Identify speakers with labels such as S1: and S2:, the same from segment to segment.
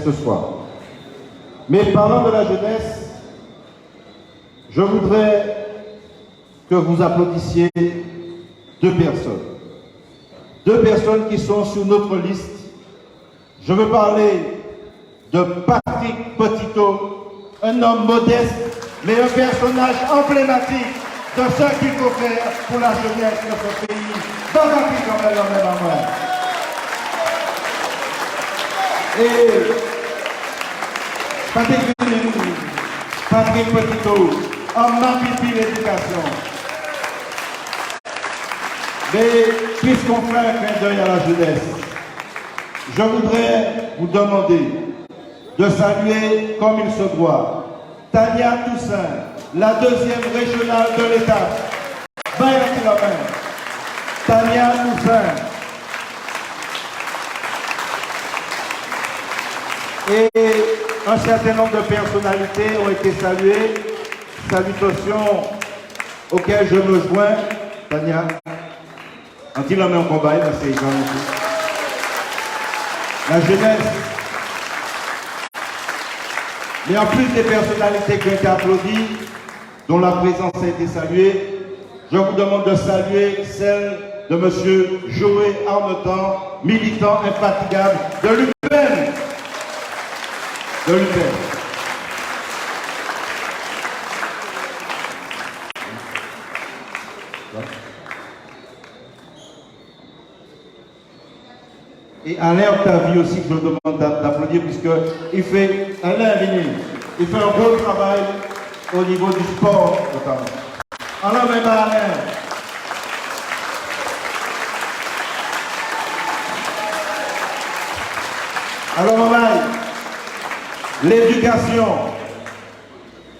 S1: ce soir. Mais parlant de la jeunesse, je voudrais que vous applaudissiez deux personnes. Deux personnes qui sont sur notre liste. Je veux parler de Patrick Petitot, un homme modeste, mais un personnage emblématique de ce qu'il faut faire pour la jeunesse de notre pays. Dans l'Afrique, on va l'emmener à moi. Et Patrick Petitot, en mappifie l'éducation. Mais puisqu'on fait un clin d'œil à la jeunesse, je voudrais vous demander de saluer comme il se doit Tania Toussaint, la deuxième régionale de l'État. Tania Toussaint. Et un certain nombre de personnalités ont été saluées. Salutations auxquelles je me joins. Tania. Anti-l'homme en combat, c'est la jeunesse. Mais en plus des personnalités qui ont été applaudies, dont la présence a été saluée, je vous demande de saluer celle de M. Joé Arnetan, militant infatigable de l'UPN. Et Alain Octavie aussi, que je vous demande d'applaudir, puisqu'il fait, Alain Vigny, il fait un beau travail au niveau du sport, notamment. Alors, même Alain. Alors, maman, l'éducation.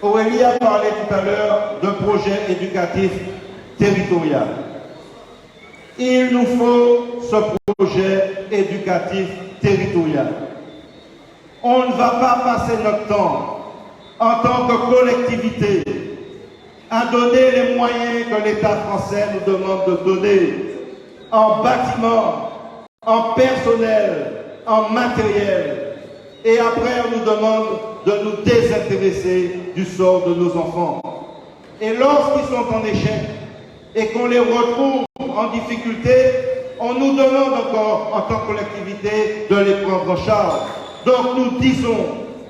S1: Aurélie a parlé tout à l'heure d'un projet éducatif territorial. Il nous faut ce projet éducatif territorial. On ne va pas passer notre temps en tant que collectivité à donner les moyens que l'État français nous demande de donner en bâtiment, en personnel, en matériel. Et après, on nous demande de nous désintéresser du sort de nos enfants. Et lorsqu'ils sont en échec et qu'on les retrouve en difficulté, on nous demande encore, en tant que collectivité, de les prendre en charge. Donc nous disons,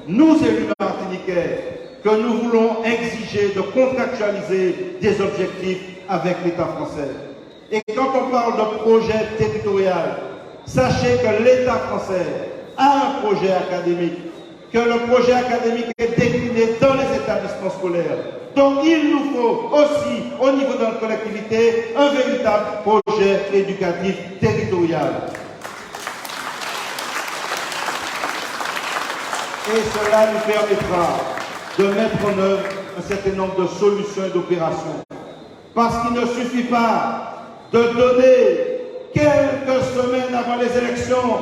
S1: nous élus martiniquais, que nous voulons exiger de contractualiser des objectifs avec l'État français. Et quand on parle de projet territorial, sachez que l'État français a un projet académique, que le projet académique est décliné dans les établissements scolaires. Donc il nous faut aussi, au niveau de notre collectivité, un véritable projet éducatif territorial. Et cela nous permettra de mettre en œuvre un certain nombre de solutions et d'opérations. Parce qu'il ne suffit pas de donner quelques semaines avant les élections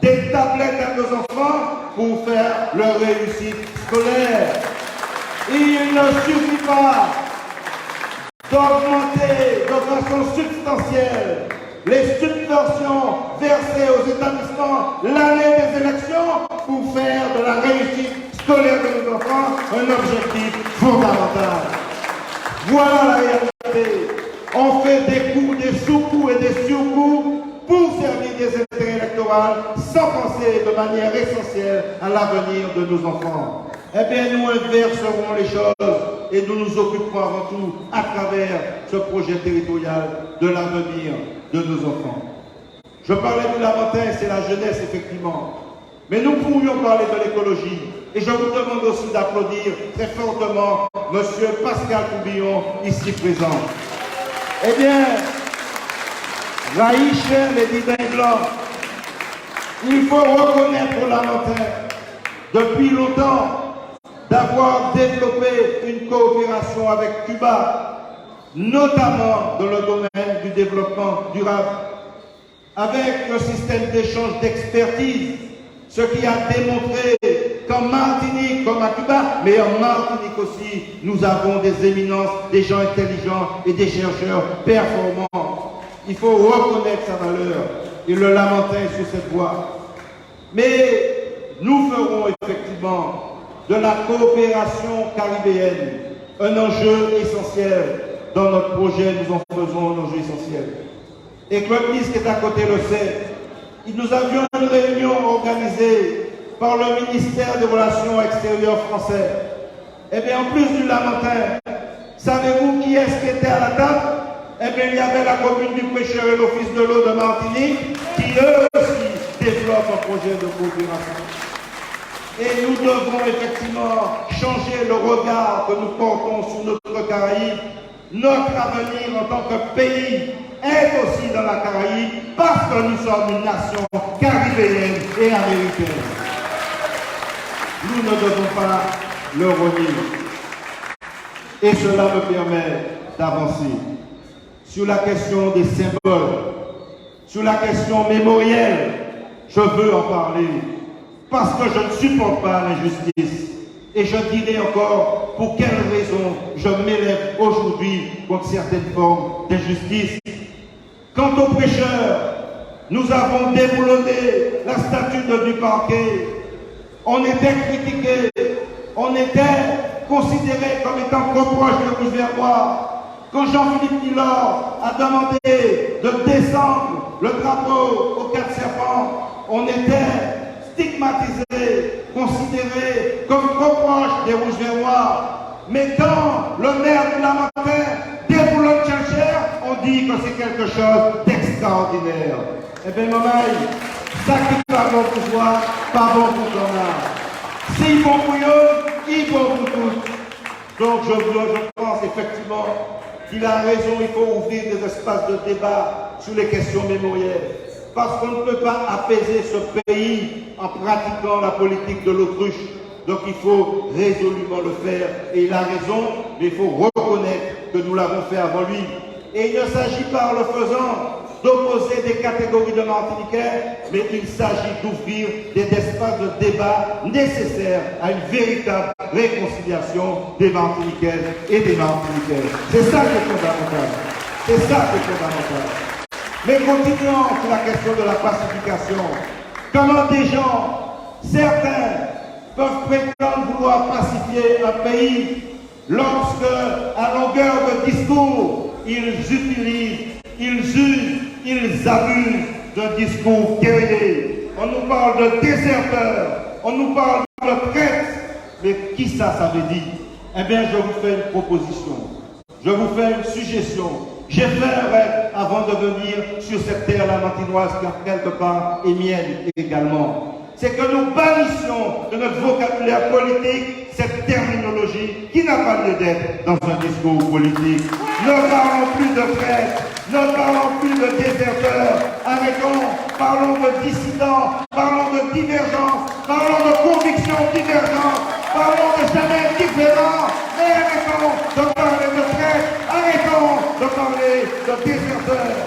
S1: des tablettes à nos enfants pour faire leur réussite scolaire. Il ne suffit pas d'augmenter de façon substantielle les subventions versées aux établissements l'année des élections pour faire de la réussite scolaire de nos enfants un objectif fondamental. Voilà la réalité. On fait des coups, des sous-coups et des sur-coups pour servir des intérêts électoraux sans penser de manière essentielle à l'avenir de nos enfants. Eh bien, nous inverserons les choses et nous nous occuperons avant tout, à travers ce projet territorial, de l'avenir de nos enfants. Je parlais du Lamentin, c'est la jeunesse, effectivement. Mais nous pourrions parler de l'écologie. Et je vous demande aussi d'applaudir très fortement M. Pascal Courbillon, ici présent. Eh bien, Raïcha Lédidin Blanc, il faut reconnaître au Lamentin, depuis longtemps, d'avoir développé une coopération avec Cuba, notamment dans le domaine du développement durable, avec le système d'échange d'expertise, ce qui a démontré qu'en Martinique, comme à Cuba, mais en Martinique aussi, nous avons des éminences, des gens intelligents et des chercheurs performants. Il faut reconnaître sa valeur et le Lamentin sur cette voie. Mais nous ferons effectivement de la coopération caribéenne un enjeu essentiel dans notre projet. Nous en faisons un enjeu essentiel. Et Claude Lys, qui est à côté, le sait. Nous avions une réunion organisée par le ministère des Relations extérieures français. Eh bien, en plus du Lamentin, savez-vous qui est-ce qui était à la table? Eh bien, il y avait la commune du Pêcheur et l'Office de l'eau de Martinique qui, eux aussi, développent un projet de coopération. Et nous devons effectivement changer le regard que nous portons sur notre Caraïbe. Notre avenir en tant que pays est aussi dans la Caraïbe parce que nous sommes une nation caribéenne et américaine. Nous ne devons pas le renier. Et cela me permet d'avancer sur la question des symboles, sur la question mémorielle. Je veux en parler parce que je ne supporte pas l'injustice. Et je dirai encore pour quelles raisons je m'élève aujourd'hui contre certaines formes d'injustice. Quant aux prêcheurs, nous avons déboulonné la statue du parquet. On était critiqués, on était considérés comme étant trop proches de gouvernement. Quand Jean-Philippe Nilor a demandé de descendre le drapeau aux 4 serpents, on était stigmatisés, considérés comme trop proches des rouges verrois. Mais quand le maire du Lamentin déboulonne Tchelcher, on dit que c'est quelque chose d'extraordinaire. Eh bien, Mamaï, ça qui est pas bon pour toi, pas bon pour ton âme. S'ils vont pour eux, ils vont pour tous. Donc, je pense effectivement qu'il a raison, il faut ouvrir des espaces de débat sur les questions mémorielles. Parce qu'on ne peut pas apaiser ce pays en pratiquant la politique de l'autruche. Donc il faut résolument le faire. Et il a raison, mais il faut reconnaître que nous l'avons fait avant lui. Et il ne s'agit pas en le faisant d'opposer des catégories de Martiniquais, mais il s'agit d'ouvrir des espaces de débat nécessaires à une véritable réconciliation des Martiniquais et des Martiniquais. C'est ça qui est fondamental. C'est ça qui est fondamental. Mais continuons sur la question de la pacification. Comment des gens, certains, peuvent prétendre vouloir pacifier un pays lorsque, à longueur de discours, ils utilisent, ils usent, ils abusent d'un discours guerrier. On nous parle de déserteurs, on nous parle de traîtres. Mais qui ça veut dire? Eh bien, je vous fais une proposition. Je vous fais une suggestion. J'ai fait un rêve avant de venir sur cette terre lamantinoise qui en quelque part est mienne également. C'est que nous bannissions de notre vocabulaire politique cette terminologie qui n'a pas lieu d'être dans un discours politique. Ne parlons plus de traîtres, ne parlons plus de déserteurs. Arrêtons, parlons de dissidents, parlons de divergences, parlons de convictions divergentes, parlons de jamais différents, et arrêtons de parler de traîtres, arrêtons de parler de déserteurs.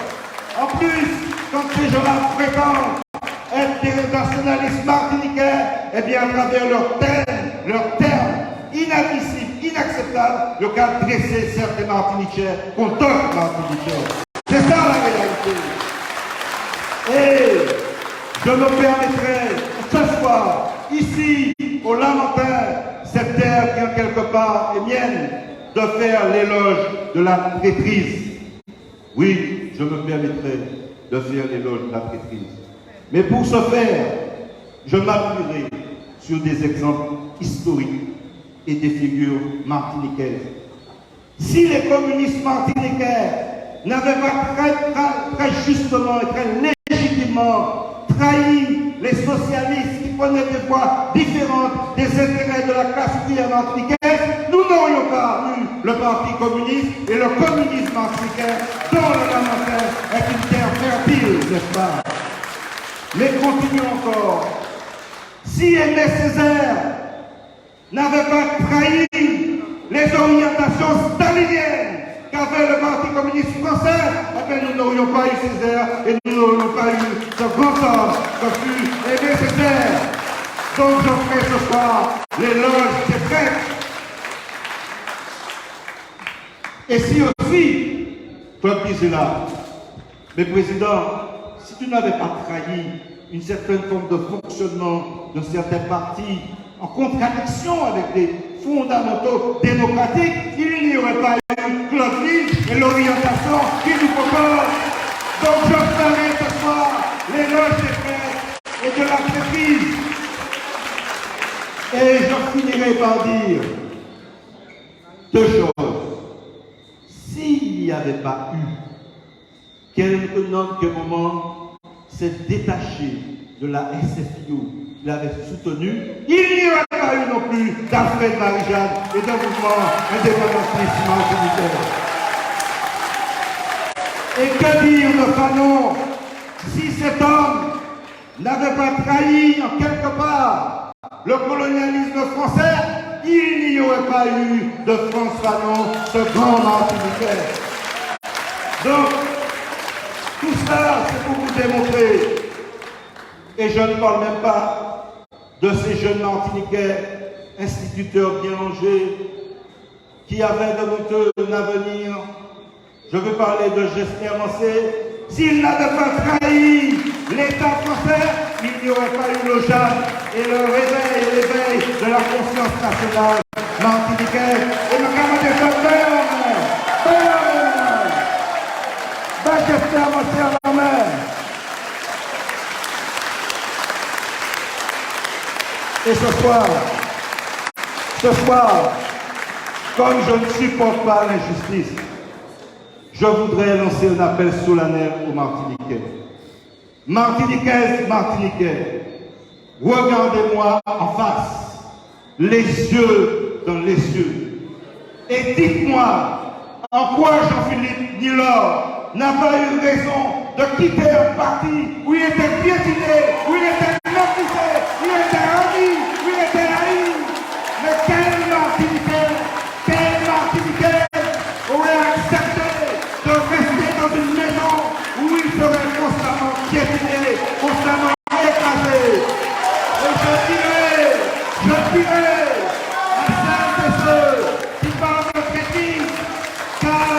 S1: En plus, quand ces gens-là prétendent être des nationalistes martiniquais, eh bien à travers leurs termes inadmissibles, inacceptables, le cas de dresser certains Martiniquais contre d'autres Martiniquais. C'est ça la réalité. Et je me permettrai ce soir, ici, au Lamentin, cette terre qui en quelque part est mienne, de faire l'éloge de la traîtrise. Oui, je me permettrai de faire l'éloge de la traîtrise. Mais pour ce faire, je m'appuierai sur des exemples historiques et des figures martiniquaises. Si les communistes martiniquais n'avaient pas très justement et très légitimement trahi les socialistes qui prenaient des voies différentes des intérêts de la classe ouvrière martiniquaise, nous n'aurions pas eu le Parti communiste et le communisme martiniquais dont le Lamentin est une terre fertile, n'est-ce pas? Mais continuons encore. Si Aimé Césaire n'avait pas trahi les orientations staliniennes qu'avait le Parti communiste français, eh bien, nous n'aurions pas eu Césaire et nous n'aurions pas eu ce grand homme que fut Aimé Césaire. Donc je ferai ce soir l'éloge des traîtres. Et si aussi, Claude disait là, mais président, si tu n'avais pas trahi une certaine forme de fonctionnement de certains partis en contradiction avec les fondamentaux démocratiques, il n'y aurait pas eu Claude Lille et l'orientation qu'il nous propose. Donc je ferai ce soir l'éloge des frères et de la maîtrise. Et je finirai par dire deux choses. S'il n'y avait pas eu quelques moments s'est détaché de la SFIO qu'il avait soutenu, il n'y aurait pas eu non plus d'Alfred Marie-Jeanne et d'un mouvement indépendantiste martiniquais. Et que dire de Fanon si cet homme n'avait pas trahi en quelque part le colonialisme français, il n'y aurait pas eu de France Fanon, ce grand martiniquais. Donc, tout cela, c'est pour vous démontrer, et je ne parle même pas de ces jeunes martiniquais, instituteurs bien rangés, qui avaient devant eux un avenir. Je veux parler de Jesper Mancé. S'il n'avait pas trahi l'État français, il n'y aurait pas eu le JAD et le réveil et l'éveil de la conscience nationale martiniquaise. Et le camarade de Jesper Mancé à la main. Et ce soir, comme je ne supporte pas l'injustice, je voudrais lancer un appel solennel aux Martiniquais. Martiniquaises, Martiniquais, regardez-moi en face, les yeux dans les yeux, et dites-moi en quoi Jean-Philippe Nilor n'a pas eu raison de quitter un parti où il était piétiné, où il était nocifé, où il était ami, où il était haï. Mais quel Martiniquais aurait accepté de rester dans une maison où il serait constamment piétiné, constamment écrasé. Et je dirais à celles et ceux qui parlent de bêtises, car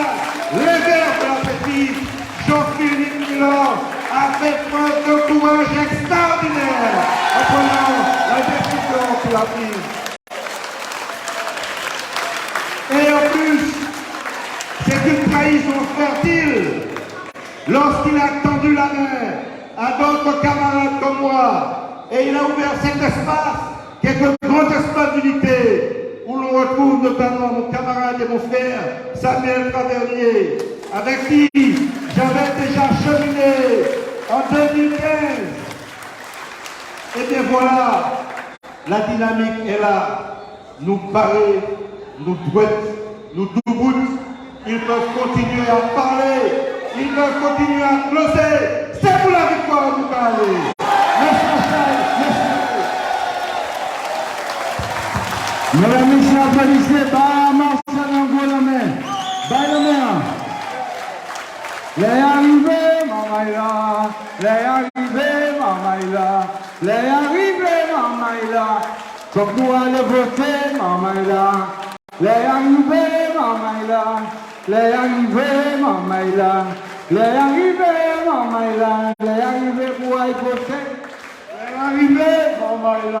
S1: les vers de la bêtise, Jean-Philippe Nilor a fait preuve de courage extraordinaire en prenant la décision qu'il a prise. Et en plus, c'est une trahison fertile lorsqu'il a tendu la main à d'autres camarades comme moi et il a ouvert cet espace qui est un grand espace d'unité où l'on retrouve notamment mon camarade et mon frère Samuel Tavernier, avec qui j'avais déjà cheminé en 2015. Et bien voilà, la dynamique est là. Nous barrer, nous douettes, nous doubouttes, ils peuvent continuer à parler, ils peuvent continuer à closer. C'est pour la victoire que nous allons. Merci Michel, merci.
S2: Mesdames et messieurs, applaudissez par Marcel Ango la main. Bye la main. Les arrivés, Mamaïla. Les arrivés, Mamaïla. Les arrivés, Mamaïla. Comme nous allons voter, Mamaïla. Les arrivés, Mamaïla. Les arrivés, Mamaïla. Les arrivés, Mamaïla. Les arrivés pour aller voter. Les arrivés, Mamaïla.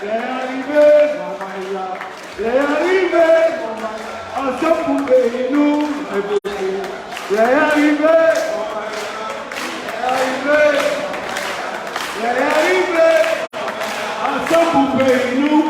S2: Les arrivés, Mamaïla. Les arrivés, Mamaïla. Ensemble pour payer nous. Les arrivés, les arrivés, ensemble pour payer nous.